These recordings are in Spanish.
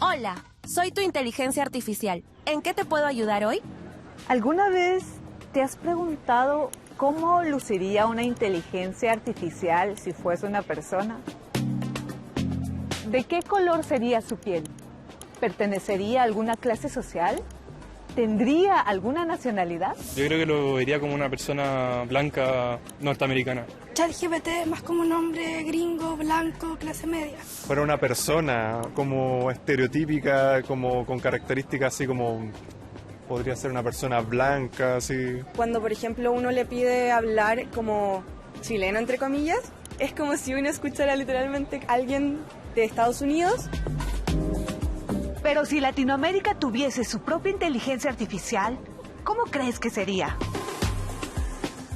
Hola, soy tu inteligencia artificial. ¿En qué te puedo ayudar hoy? ¿Alguna vez te has preguntado cómo luciría una inteligencia artificial si fuese una persona? ¿De qué color sería su piel? ¿Pertenecería a alguna clase social? ¿Tendría alguna nacionalidad? Yo creo que lo vería como una persona blanca norteamericana. ChatGPT más como un hombre gringo, blanco, clase media. Fuera una persona como estereotípica, como con características así como podría ser una persona blanca, así. Cuando, por ejemplo, uno le pide hablar como chileno, entre comillas, es como si uno escuchara literalmente a alguien de Estados Unidos. Pero si Latinoamérica tuviese su propia inteligencia artificial, ¿cómo crees que sería?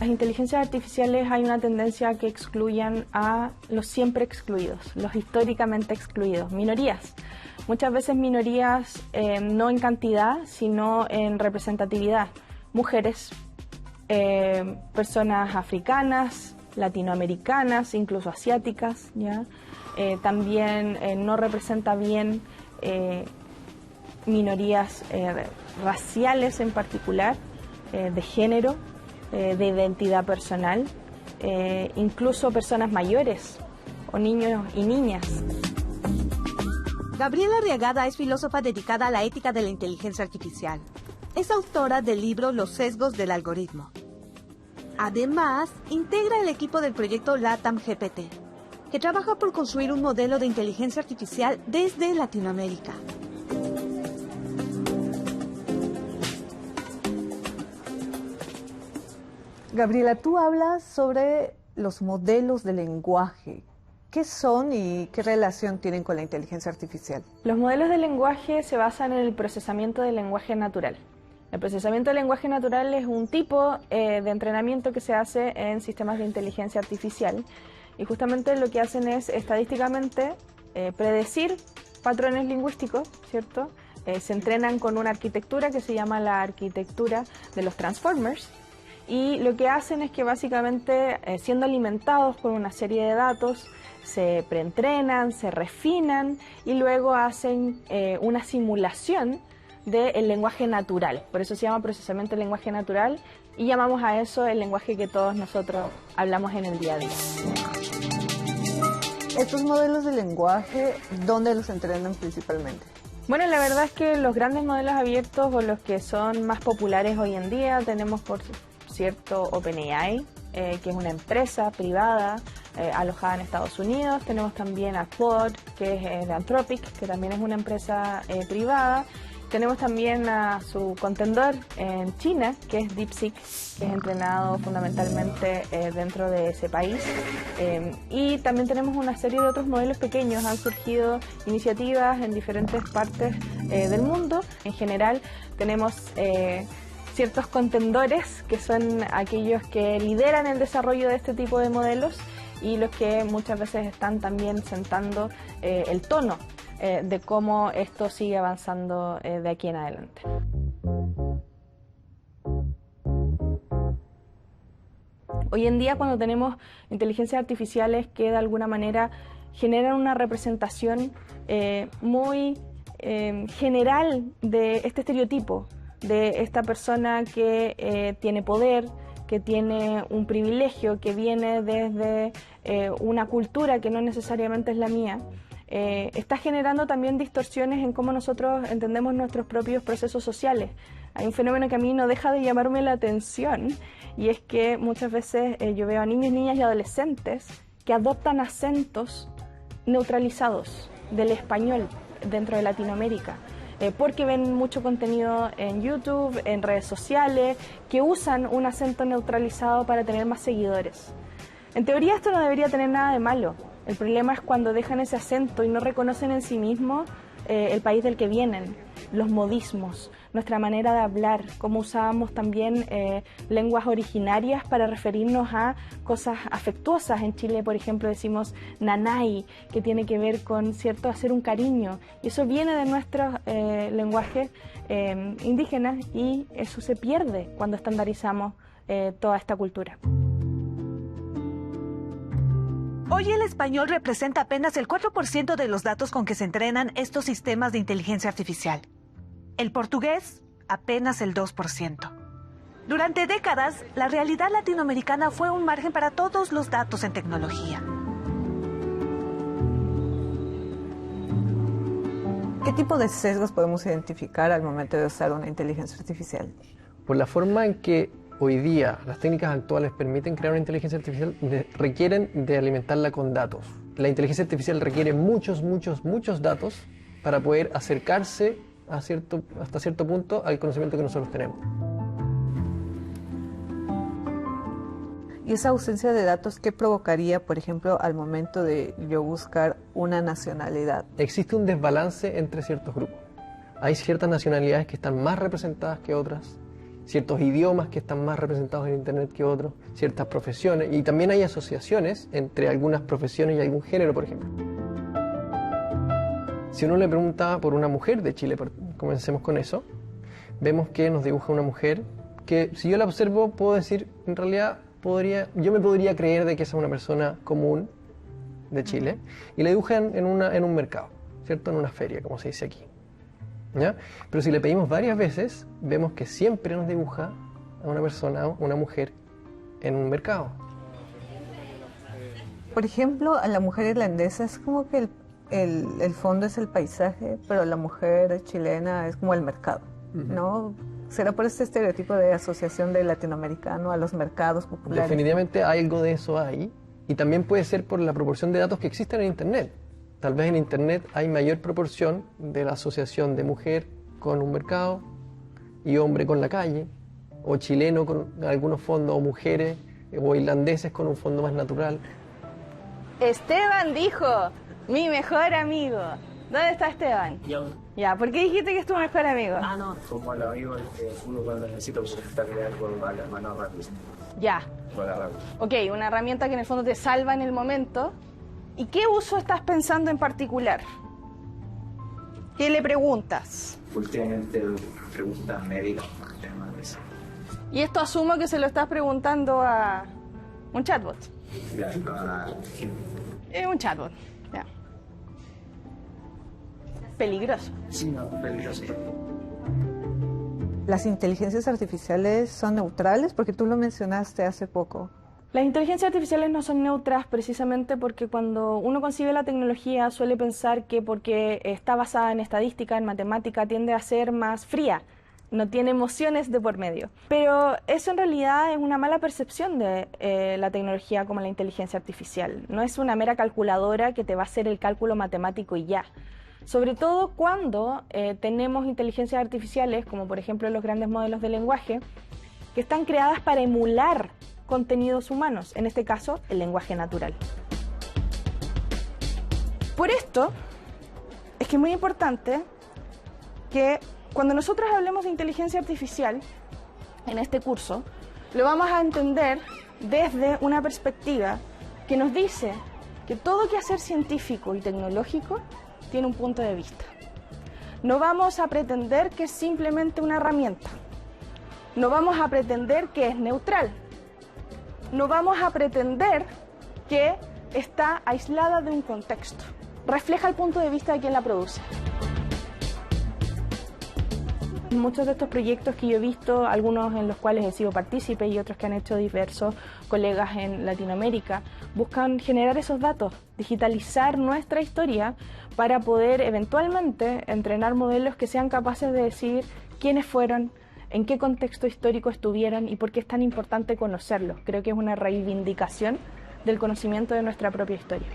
Las inteligencias artificiales hay una tendencia a que excluyan a los siempre excluidos, los históricamente excluidos, minorías. Muchas veces minorías no en cantidad, sino en representatividad. Mujeres, personas africanas, latinoamericanas, incluso asiáticas, ¿ya? También no representa bien minorías raciales en particular, de género, de identidad personal, incluso personas mayores o niños y niñas. Gabriela Arriagada es filósofa dedicada a la ética de la inteligencia artificial. Es autora del libro Los sesgos del algoritmo. Además, integra el equipo del proyecto LATAM GPT, que trabaja por construir un modelo de inteligencia artificial desde Latinoamérica. Gabriela, tú hablas sobre los modelos de lenguaje. ¿Qué son y qué relación tienen con la inteligencia artificial? Los modelos de lenguaje se basan en el procesamiento del lenguaje natural. El procesamiento del lenguaje natural es un tipo de entrenamiento que se hace en sistemas de inteligencia artificial y justamente lo que hacen es estadísticamente predecir patrones lingüísticos, ¿cierto? Se entrenan con una arquitectura que se llama la arquitectura de los transformers y lo que hacen es que básicamente siendo alimentados por una serie de datos se preentrenan, se refinan y luego hacen una simulación del lenguaje natural. Por eso se llama procesamiento del lenguaje natural y llamamos a eso el lenguaje que todos nosotros hablamos en el día a día. Estos modelos de lenguaje, ¿dónde los entrenan principalmente? Bueno, la verdad es que los grandes modelos abiertos o los que son más populares hoy en día tenemos por cierto OpenAI, que es una empresa privada alojada en Estados Unidos. Tenemos también a Claude, que es de Anthropic, que también es una empresa privada. Tenemos también a su contendor en China, que es DeepSeek, que es entrenado fundamentalmente dentro de ese país. Y también tenemos una serie de otros modelos pequeños. Han surgido iniciativas en diferentes partes del mundo. En general tenemos ciertos contendores, que son aquellos que lideran el desarrollo de este tipo de modelos y los que muchas veces están también sentando el tono de cómo esto sigue avanzando de aquí en adelante. Hoy en día, cuando tenemos inteligencias artificiales que de alguna manera generan una representación muy general de este estereotipo, de esta persona que tiene poder, que tiene un privilegio, que viene desde una cultura que no necesariamente es la mía, está generando también distorsiones en cómo nosotros entendemos nuestros propios procesos sociales. Hay un fenómeno que a mí no deja de llamarme la atención y es que muchas veces yo veo a niños, niñas y adolescentes que adoptan acentos neutralizados del español dentro de Latinoamérica. Porque ven mucho contenido en YouTube, en redes sociales, que usan un acento neutralizado para tener más seguidores. En teoría esto no debería tener nada de malo. El problema es cuando dejan ese acento y no reconocen en sí mismos el país del que vienen, los modismos, nuestra manera de hablar, cómo usábamos también lenguas originarias para referirnos a cosas afectuosas. En Chile, por ejemplo, decimos nanay, que tiene que ver con cierto hacer un cariño, y eso viene de nuestros lenguajes indígenas y eso se pierde cuando estandarizamos toda esta cultura. Hoy el español representa apenas el 4% de los datos con que se entrenan estos sistemas de inteligencia artificial. El portugués, apenas el 2%. Durante décadas, la realidad latinoamericana fue un margen para todos los datos en tecnología. ¿Qué tipo de sesgos podemos identificar al momento de usar una inteligencia artificial? Por la forma en que hoy día las técnicas actuales permiten crear una inteligencia artificial, requieren de alimentarla con datos. La inteligencia artificial requiere muchos datos para poder acercarse hasta cierto punto al conocimiento que nosotros tenemos. ¿Y esa ausencia de datos qué provocaría, por ejemplo, al momento de yo buscar una nacionalidad? Existe un desbalance entre ciertos grupos. Hay ciertas nacionalidades que están más representadas que otras, ciertos idiomas que están más representados en Internet que otros, ciertas profesiones, y también hay asociaciones entre algunas profesiones y algún género, por ejemplo. Si uno le pregunta por una mujer de Chile, comencemos con eso, vemos que nos dibuja una mujer que, si yo la observo, puedo decir, en realidad, yo me podría creer de que es una persona común de Chile, y la dibujan en un mercado, ¿cierto? En una feria, como se dice aquí. ¿Ya? Pero si le pedimos varias veces, vemos que siempre nos dibuja a una persona, una mujer, en un mercado. Por ejemplo, a la mujer irlandesa es como que el fondo es el paisaje, pero la mujer chilena es como el mercado, ¿no? ¿Será por este estereotipo de asociación del latinoamericano a los mercados populares? Definitivamente algo de eso hay, y también puede ser por la proporción de datos que existen en Internet. Tal vez en Internet hay mayor proporción de la asociación de mujer con un mercado y hombre con la calle, o chileno con algunos fondos, o mujeres, o irlandeses con un fondo más natural. Esteban dijo, mi mejor amigo. ¿Dónde está Esteban? Yo. Ya, ¿por qué dijiste que es tu mejor amigo? Ah, no. Como el amigo que uno cuando necesita buscar algo a la mano rápido. Ya. Ok, una herramienta que en el fondo te salva en el momento. ¿Y qué uso estás pensando en particular? ¿Qué le preguntas? Últimamente preguntas médicas por temas de eso. Y esto asumo que se lo estás preguntando a un chatbot. Es un chatbot, ya. Peligroso. Sí, no, peligroso. ¿Las inteligencias artificiales son neutrales? Porque tú lo mencionaste hace poco. Las inteligencias artificiales no son neutras precisamente porque cuando uno concibe la tecnología suele pensar que porque está basada en estadística, en matemática, tiende a ser más fría, no tiene emociones de por medio. Pero eso en realidad es una mala percepción de la tecnología como la inteligencia artificial. No es una mera calculadora que te va a hacer el cálculo matemático y ya. Sobre todo cuando tenemos inteligencias artificiales, como por ejemplo los grandes modelos de lenguaje, que están creadas para emular contenidos humanos, en este caso, el lenguaje natural. Por esto, es que es muy importante que cuando nosotros hablemos de inteligencia artificial, en este curso, lo vamos a entender desde una perspectiva que nos dice que todo quehacer científico y tecnológico tiene un punto de vista. No vamos a pretender que es simplemente una herramienta. No vamos a pretender que es neutral. No vamos a pretender que está aislada de un contexto. Refleja el punto de vista de quien la produce. Muchos de estos proyectos que yo he visto, algunos en los cuales he sido partícipe y otros que han hecho diversos colegas en Latinoamérica, buscan generar esos datos, digitalizar nuestra historia para poder eventualmente entrenar modelos que sean capaces de decir quiénes fueron, en qué contexto histórico estuvieron y por qué es tan importante conocerlos. Creo que es una reivindicación del conocimiento de nuestra propia historia.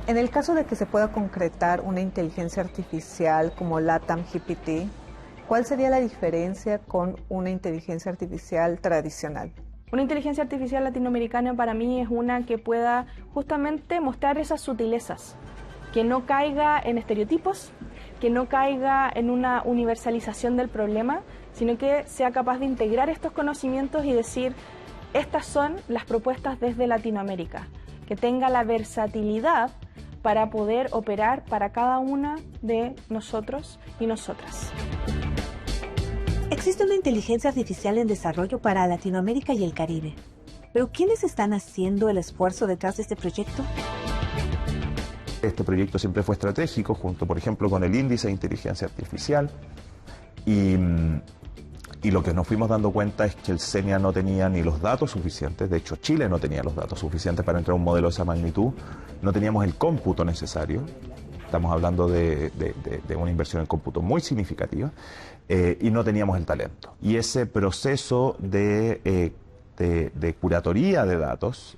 En el caso de que se pueda concretar una inteligencia artificial como LATAM GPT, ¿cuál sería la diferencia con una inteligencia artificial tradicional? Una inteligencia artificial latinoamericana para mí es una que pueda justamente mostrar esas sutilezas, que no caiga en estereotipos, que no caiga en una universalización del problema, sino que sea capaz de integrar estos conocimientos y decir, estas son las propuestas desde Latinoamérica, que tenga la versatilidad para poder operar para cada una de nosotros y nosotras. Existe una inteligencia artificial en desarrollo para Latinoamérica y el Caribe. Pero ¿quiénes están haciendo el esfuerzo detrás de este proyecto? Este proyecto siempre fue estratégico, junto, por ejemplo, con el índice de inteligencia artificial. Y lo que nos fuimos dando cuenta es que el CENIA no tenía ni los datos suficientes, de hecho Chile no tenía los datos suficientes para entrar a un modelo de esa magnitud, no teníamos el cómputo necesario, estamos hablando de una inversión en cómputo muy significativa, y no teníamos el talento. Y ese proceso de curatoría de datos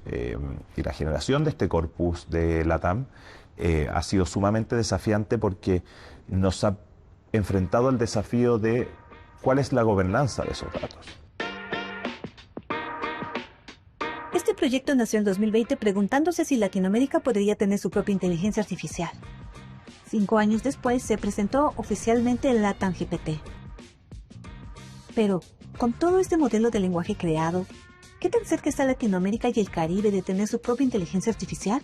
y la generación de este corpus de LATAM ha sido sumamente desafiante porque nos ha enfrentado al desafío de cuál es la gobernanza de esos datos. Este proyecto nació en 2020 preguntándose si Latinoamérica podría tener su propia inteligencia artificial. 5 años después se presentó oficialmente el LATAM GPT. Pero, con todo este modelo de lenguaje creado, ¿qué tan cerca está Latinoamérica y el Caribe de tener su propia inteligencia artificial?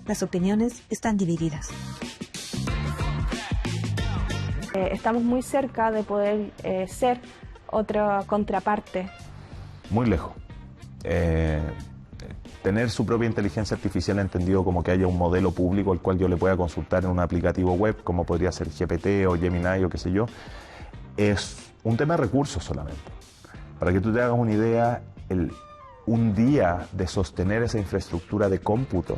Las opiniones están divididas. Estamos muy cerca de poder ser otra contraparte. Muy lejos. Tener su propia inteligencia artificial entendido como que haya un modelo público al cual yo le pueda consultar en un aplicativo web, como podría ser GPT o Gemini o qué sé yo, es un tema de recursos solamente. Para que tú te hagas una idea, un día de sostener esa infraestructura de cómputo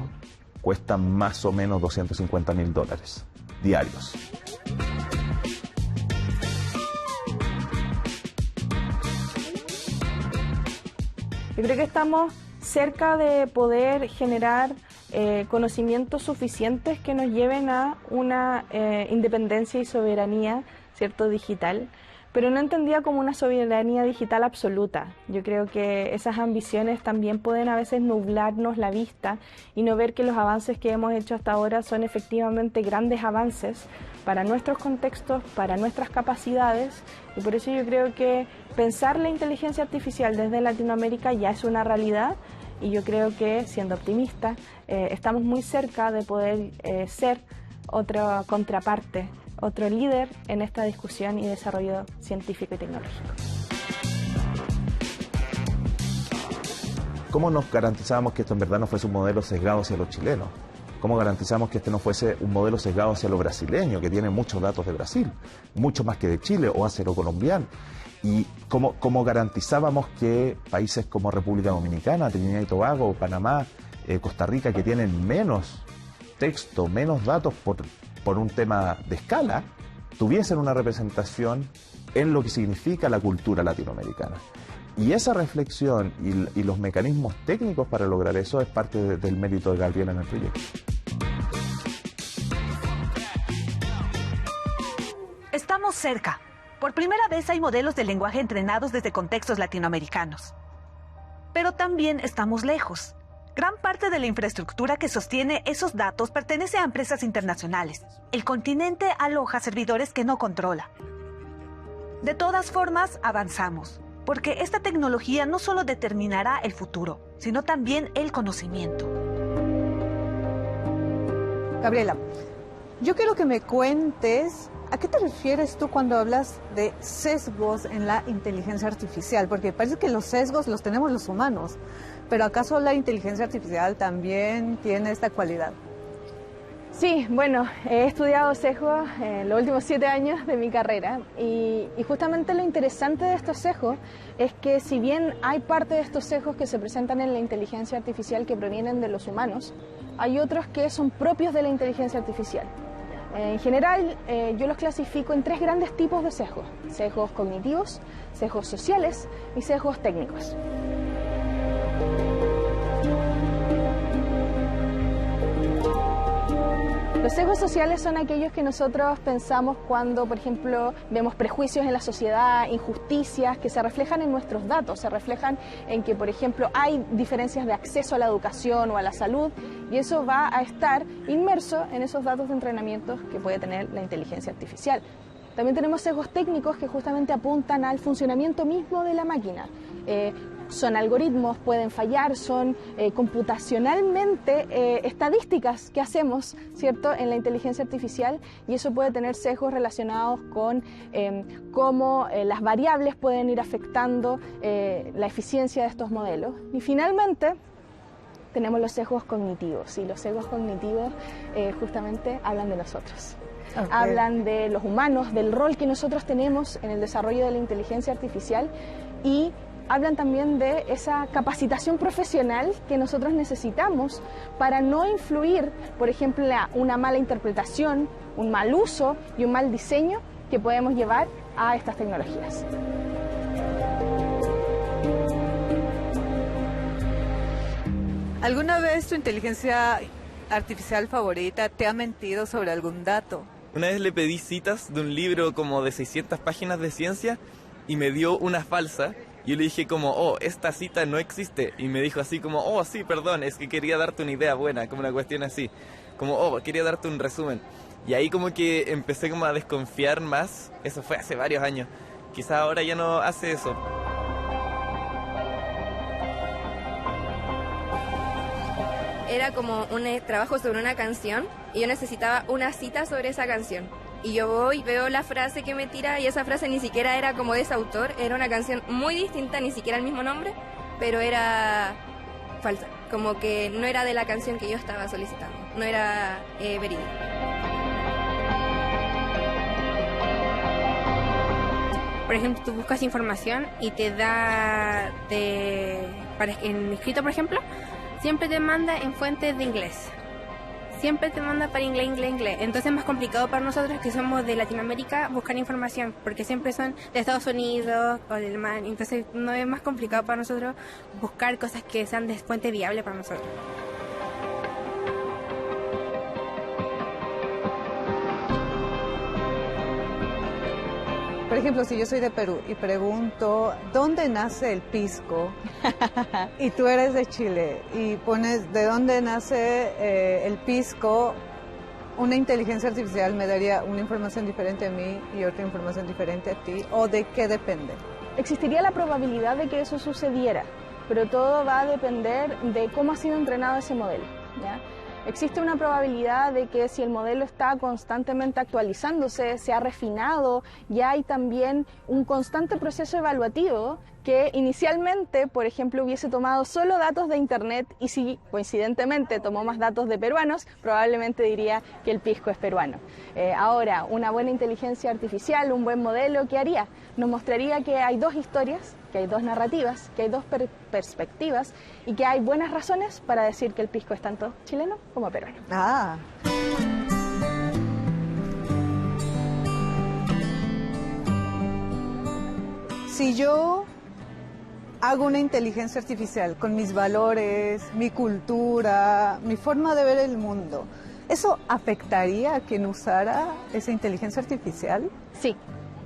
cuesta más o menos $250.000 diarios. Yo creo que estamos cerca de poder generar conocimientos suficientes que nos lleven a una independencia y soberanía, ¿cierto?, digital, pero no entendida como una soberanía digital absoluta. Yo creo que esas ambiciones también pueden a veces nublarnos la vista y no ver que los avances que hemos hecho hasta ahora son efectivamente grandes avances para nuestros contextos, para nuestras capacidades, y por eso yo creo que pensar la inteligencia artificial desde Latinoamérica ya es una realidad, y yo creo que, siendo optimista, estamos muy cerca de poder ser otra contraparte, otro líder en esta discusión y desarrollo científico y tecnológico. ¿Cómo nos garantizamos que esto en verdad no fuese un modelo sesgado hacia los chilenos? ¿Cómo garantizamos que este no fuese un modelo sesgado hacia los brasileños, que tienen muchos datos de Brasil, mucho más que de Chile, o hacia los colombianos? ¿Y cómo garantizábamos que países como República Dominicana, Trinidad y Tobago, Panamá, Costa Rica, que tienen menos texto, menos datos por un tema de escala, tuviesen una representación en lo que significa la cultura latinoamericana? Y esa reflexión y los mecanismos técnicos para lograr eso es parte del mérito de Gabriela en el proyecto. Estamos cerca. Por primera vez hay modelos de lenguaje entrenados desde contextos latinoamericanos. Pero también estamos lejos. Gran parte de la infraestructura que sostiene esos datos pertenece a empresas internacionales. El continente aloja servidores que no controla. De todas formas, avanzamos, porque esta tecnología no solo determinará el futuro, sino también el conocimiento. Gabriela, yo quiero que me cuentes ¿a qué te refieres tú cuando hablas de sesgos en la inteligencia artificial? Porque parece que los sesgos los tenemos los humanos, pero ¿acaso la inteligencia artificial también tiene esta cualidad? Sí, bueno, he estudiado sesgos los últimos 7 años de mi carrera y justamente lo interesante de estos sesgos es que si bien hay parte de estos sesgos que se presentan en la inteligencia artificial que provienen de los humanos, hay otros que son propios de la inteligencia artificial. En general, yo los clasifico en 3 grandes tipos de sesgos: sesgos cognitivos, sesgos sociales y sesgos técnicos. Los sesgos sociales son aquellos que nosotros pensamos cuando, por ejemplo, vemos prejuicios en la sociedad, injusticias que se reflejan en nuestros datos, se reflejan en que, por ejemplo, hay diferencias de acceso a la educación o a la salud, y eso va a estar inmerso en esos datos de entrenamiento que puede tener la inteligencia artificial. También tenemos sesgos técnicos que justamente apuntan al funcionamiento mismo de la máquina. son algoritmos, pueden fallar, son computacionalmente estadísticas que hacemos, ¿cierto?, en la inteligencia artificial, y eso puede tener sesgos relacionados con cómo las variables pueden ir afectando la eficiencia de estos modelos. Y finalmente tenemos los sesgos cognitivos, y los sesgos cognitivos justamente hablan de nosotros. Okay. Hablan de los humanos, del rol que nosotros tenemos en el desarrollo de la inteligencia artificial, y hablan también de esa capacitación profesional que nosotros necesitamos para no influir, por ejemplo, en una mala interpretación, un mal uso y un mal diseño que podemos llevar a estas tecnologías. ¿Alguna vez tu inteligencia artificial favorita te ha mentido sobre algún dato? Una vez le pedí citas de un libro como de 600 páginas de ciencia y me dio una falsa. Yo le dije como, oh, esta cita no existe. Y me dijo así como, oh, sí, perdón, es que quería darte una idea buena, como una cuestión así. Como, oh, quería darte un resumen. Y ahí como que empecé como a desconfiar más. Eso fue hace varios años. Quizás ahora ya no hace eso. Era como un trabajo sobre una canción y yo necesitaba una cita sobre esa canción. Y yo voy, veo la frase que me tira y esa frase ni siquiera era como de ese autor, era una canción muy distinta, ni siquiera el mismo nombre, pero era falsa, como que no era de la canción que yo estaba solicitando, no era verídica. Por ejemplo, tú buscas información y te da, en escrito por ejemplo, siempre te manda en fuentes de inglés. Siempre te manda para inglés. Entonces es más complicado para nosotros que somos de Latinoamérica buscar información, porque siempre son de Estados Unidos o de Alemania. Entonces no es más complicado para nosotros buscar cosas que sean de fuente viable para nosotros. Por ejemplo, si yo soy de Perú y pregunto ¿dónde nace el pisco? Y tú eres de Chile y pones ¿de dónde nace el pisco? Una inteligencia artificial me daría una información diferente a mí y otra información diferente a ti. ¿O de qué depende? Existiría la probabilidad de que eso sucediera, pero todo va a depender de cómo ha sido entrenado ese modelo, ¿ya? Existe una probabilidad de que si el modelo está constantemente actualizándose, se ha refinado, ya hay también un constante proceso evaluativo que inicialmente, por ejemplo, hubiese tomado solo datos de Internet y si coincidentemente tomó más datos de peruanos, probablemente diría que el pisco es peruano. Ahora, una buena inteligencia artificial, un buen modelo, ¿qué haría? Nos mostraría que hay dos historias, que hay dos narrativas, que hay dos perspectivas y que hay buenas razones para decir que el pisco es tanto chileno como peruano. Ah. Si yo hago una inteligencia artificial con mis valores, mi cultura, mi forma de ver el mundo, ¿eso afectaría a quien usara esa inteligencia artificial? Sí.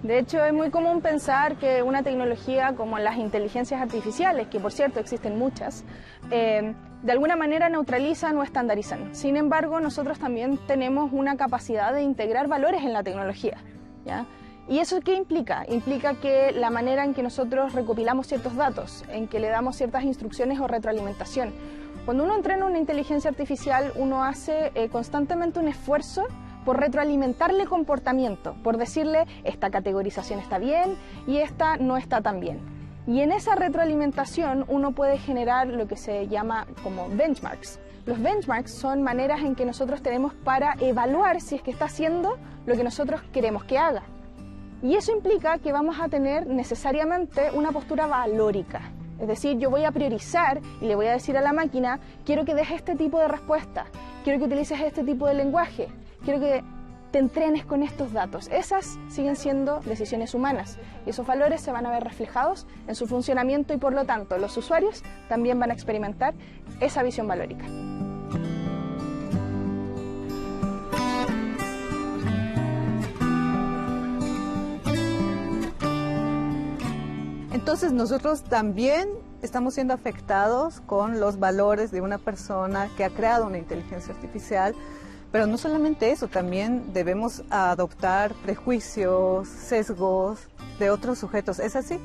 De hecho, es muy común pensar que una tecnología como las inteligencias artificiales, que por cierto existen muchas, de alguna manera neutralizan o estandarizan. Sin embargo, nosotros también tenemos una capacidad de integrar valores en la tecnología, ¿ya? ¿Y eso qué implica? Implica que la manera en que nosotros recopilamos ciertos datos, en que le damos ciertas instrucciones o retroalimentación. Cuando uno entrena una inteligencia artificial, uno hace constantemente un esfuerzo por retroalimentarle comportamiento, por decirle esta categorización está bien y esta no está tan bien. Y en esa retroalimentación uno puede generar lo que se llama como benchmarks. Los benchmarks son maneras en que nosotros tenemos para evaluar si es que está haciendo lo que nosotros queremos que haga. Y eso implica que vamos a tener necesariamente una postura valórica. Es decir, yo voy a priorizar y le voy a decir a la máquina, quiero que des este tipo de respuesta, quiero que utilices este tipo de lenguaje, quiero que te entrenes con estos datos. Esas siguen siendo decisiones humanas y esos valores se van a ver reflejados en su funcionamiento y por lo tanto los usuarios también van a experimentar esa visión valórica. Entonces nosotros también estamos siendo afectados con los valores de una persona que ha creado una inteligencia artificial, pero no solamente eso, también debemos adoptar prejuicios, sesgos de otros sujetos. ¿Es así?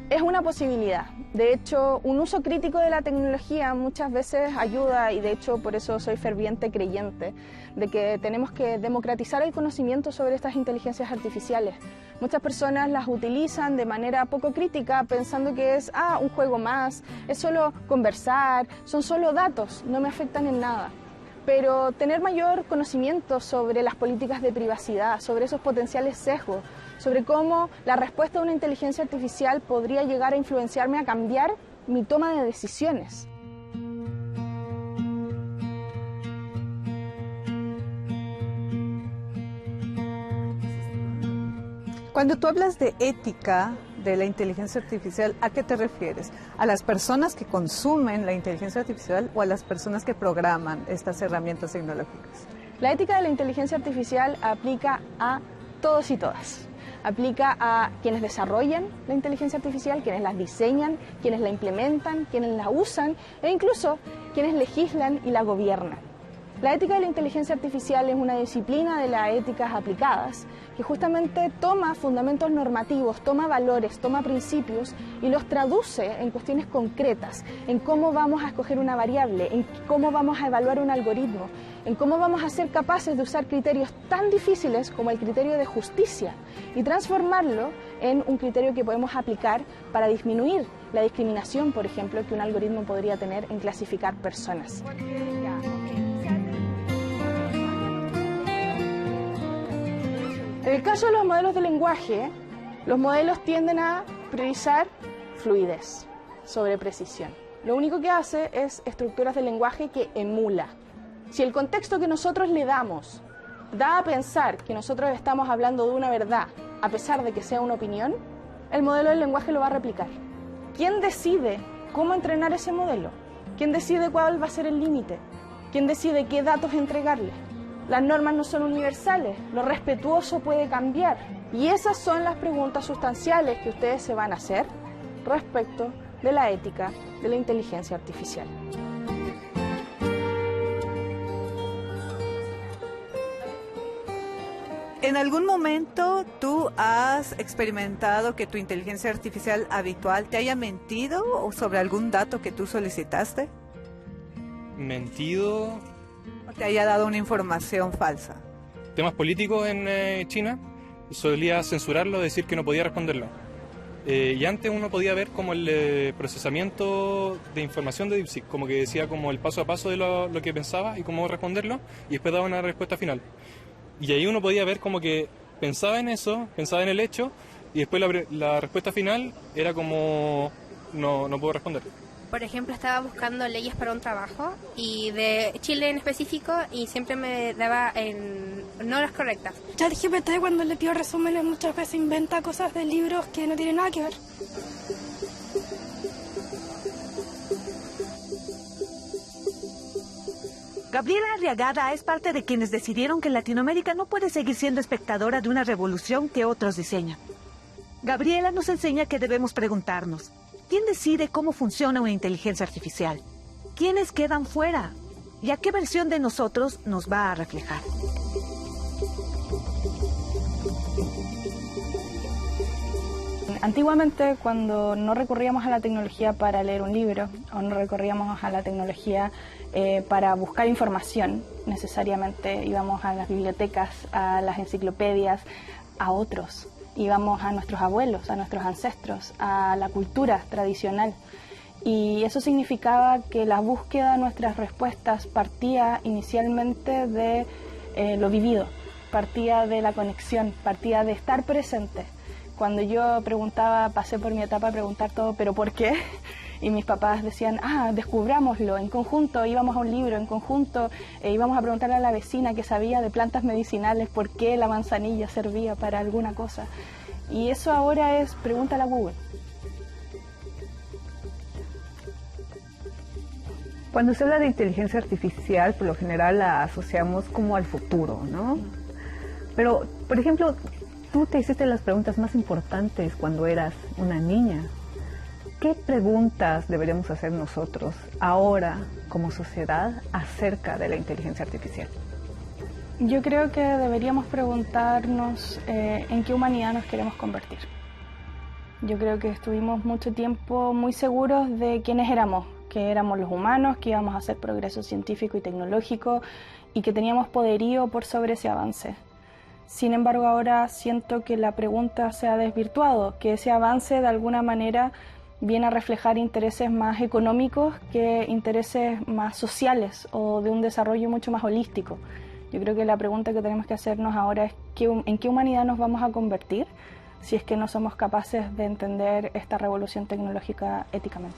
Es una posibilidad. De hecho, un uso crítico de la tecnología muchas veces ayuda, y de hecho por eso soy ferviente creyente de que tenemos que democratizar el conocimiento sobre estas inteligencias artificiales. Muchas personas las utilizan de manera poco crítica pensando que es un juego más, es solo conversar, son solo datos, no me afectan en nada. Pero tener mayor conocimiento sobre las políticas de privacidad, sobre esos potenciales sesgos, sobre cómo la respuesta de una inteligencia artificial podría llegar a influenciarme a cambiar mi toma de decisiones. Cuando tú hablas de ética de la inteligencia artificial, ¿a qué te refieres? ¿A las personas que consumen la inteligencia artificial o a las personas que programan estas herramientas tecnológicas? La ética de la inteligencia artificial aplica a todos y todas. Aplica a quienes desarrollan la inteligencia artificial, quienes la diseñan, quienes la implementan, quienes la usan e incluso quienes legislan y la gobiernan. La ética de la inteligencia artificial es una disciplina de las éticas aplicadas que justamente toma fundamentos normativos, toma valores, toma principios y los traduce en cuestiones concretas, en cómo vamos a escoger una variable, en cómo vamos a evaluar un algoritmo, en cómo vamos a ser capaces de usar criterios tan difíciles como el criterio de justicia y transformarlo en un criterio que podemos aplicar para disminuir la discriminación, por ejemplo, que un algoritmo podría tener en clasificar personas. En el caso de los modelos de lenguaje, los modelos tienden a priorizar fluidez sobre precisión. Lo único que hace es estructuras de lenguaje que emula. Si el contexto que nosotros le damos da a pensar que nosotros estamos hablando de una verdad, a pesar de que sea una opinión, el modelo del lenguaje lo va a replicar. ¿Quién decide cómo entrenar ese modelo? ¿Quién decide cuál va a ser el límite? ¿Quién decide qué datos entregarle? Las normas no son universales, lo respetuoso puede cambiar. Y esas son las preguntas sustanciales que ustedes se van a hacer respecto de la ética de la inteligencia artificial. ¿En algún momento tú has experimentado que tu inteligencia artificial habitual te haya mentido o sobre algún dato que tú solicitaste? ¿Mentido? ¿O te haya dado una información falsa? Temas políticos en China, solía censurarlo, decir que no podía responderlo. Y antes uno podía ver como el procesamiento de información de DeepSeek, como que decía como el paso a paso de lo que pensaba y cómo responderlo, y después daba una respuesta final. Y ahí uno podía ver como que pensaba en eso, pensaba en el hecho, y después la respuesta final era como no puedo responder. Por ejemplo, estaba buscando leyes para un trabajo y de Chile en específico y siempre me daba no las correctas. ChatGPT, cuando le pido resúmenes, muchas veces inventa cosas de libros que no tienen nada que ver. Gabriela Arriagada es parte de quienes decidieron que Latinoamérica no puede seguir siendo espectadora de una revolución que otros diseñan. Gabriela nos enseña que debemos preguntarnos: ¿quién decide cómo funciona una inteligencia artificial? ¿Quiénes quedan fuera? ¿Y a qué versión de nosotros nos va a reflejar? Antiguamente, cuando no recurríamos a la tecnología para leer un libro o no recurríamos a la tecnología para buscar información, necesariamente íbamos a las bibliotecas, a las enciclopedias, a otros. Íbamos a nuestros abuelos, a nuestros ancestros, a la cultura tradicional. Y eso significaba que la búsqueda de nuestras respuestas partía inicialmente de lo vivido, partía de la conexión, partía de estar presente. Cuando yo preguntaba, pasé por mi etapa de preguntar todo, ¿pero por qué? Y mis papás decían, descubrámoslo, en conjunto íbamos a un libro, en conjunto íbamos a preguntarle a la vecina que sabía de plantas medicinales por qué la manzanilla servía para alguna cosa. Y eso ahora es pregúntale a Google. Cuando se habla de inteligencia artificial, por lo general la asociamos como al futuro, ¿no? Pero, por ejemplo, tú te hiciste las preguntas más importantes cuando eras una niña. ¿Qué preguntas deberíamos hacer nosotros ahora como sociedad acerca de la inteligencia artificial? Yo creo que deberíamos preguntarnos en qué humanidad nos queremos convertir. Yo creo que estuvimos mucho tiempo muy seguros de quiénes éramos, que éramos los humanos, que íbamos a hacer progreso científico y tecnológico y que teníamos poderío por sobre ese avance. Sin embargo, ahora siento que la pregunta se ha desvirtuado, que ese avance de alguna manera viene a reflejar intereses más económicos que intereses más sociales o de un desarrollo mucho más holístico. Yo creo que la pregunta que tenemos que hacernos ahora es ¿en qué humanidad nos vamos a convertir si es que no somos capaces de entender esta revolución tecnológica éticamente?